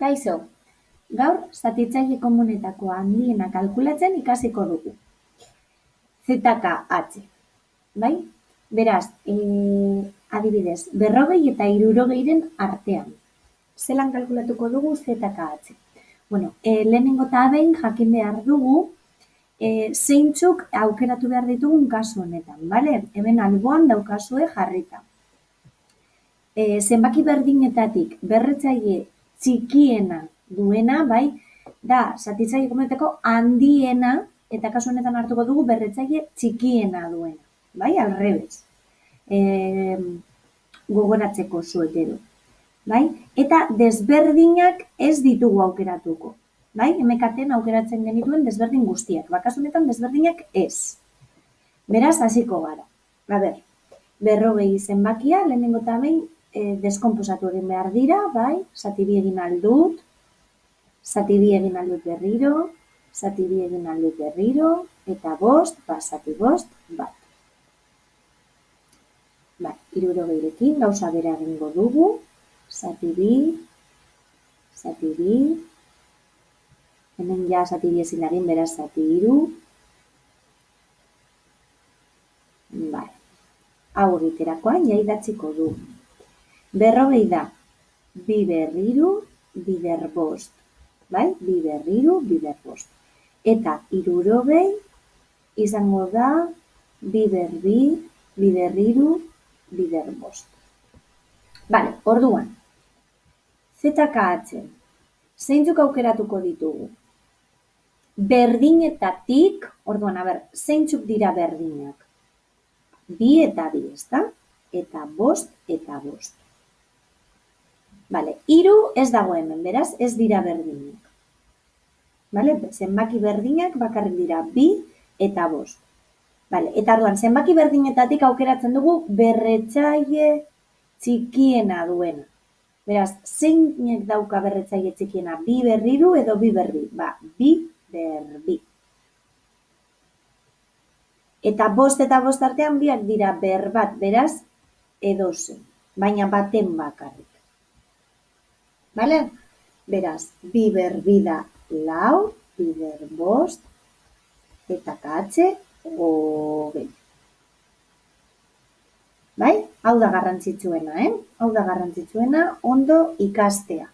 Kaixo, gaur zatitzaile komunetako handiena kalkulatzen ikasiko dugu. ZKH, bai? Beraz, adibidez, 40 eta 60 artean. Zelan kalkulatuko dugu ZKH? Bueno, lehenengo eta behin jakin behar dugu zeintzuk aukeratu behar ditugun kasu honetan, bale? Hemen alboan daukazue jarrita. Zenbaki berdinetatik berretzaile txikiena duena, bai, da zatitzaile komunetako handiena, eta kasu honetan hartuko dugu berretzaile txikiena duena, bai, alrebez. Gogoratzeko zuek edo, bai? Eta desberdinak ez ditugu aukeratuko, bai? Emekaten aukeratzen genituen desberdin guztiak, kasu honetan desberdinak ez. Beraz, hasiko gara. A ber, 40 zenbakia, lehenengo eta behin, deskonposatu egin behar dira, bai, zati bi egin aldut, zati bi egin aldut berriro, zati bi egin aldut berriro, eta bost, zati bost, bat. Bai, 60rekin gauza bera egingo dugu, zati bi, hemen ja zati bi ezin egin beraz zati hiru, bai, hau egiterakoan ja idatziko du. 40 da, bi berriru, bider bost, bai? Bi berriru, bider bost. Eta 60 izango da, bi berbi, bider hiru, bider bost. Bale, orduan, ZKH, zeintzuk aukeratuko ditugu? Berdinetatik, orduan, zeintzuk dira berdinak? Bi eta bi, ezta? Eta bost eta bost. Bale, 3 ez dago hemen, beraz, ez dira berdinak. Bale, zenbaki berdinak bakarrik dira 2 eta 5. Bale, eta orduan, zenbaki berdinetatik aukeratzen dugu berretzaile txikiena duena. Beraz, zeinek dauka berretzaile txikiena? 2 berriru edo 2 berbi? 2 berbi. Eta 5 eta 5 artean biak dira berbat, beraz, edozein, baina baten bakarrik. Bale? Beraz, bi berbi da 4, bider 5, ZKH, 20. Bai? Hau da garrantzitsuena, Hau da garrantzitsuena ondo ikastea.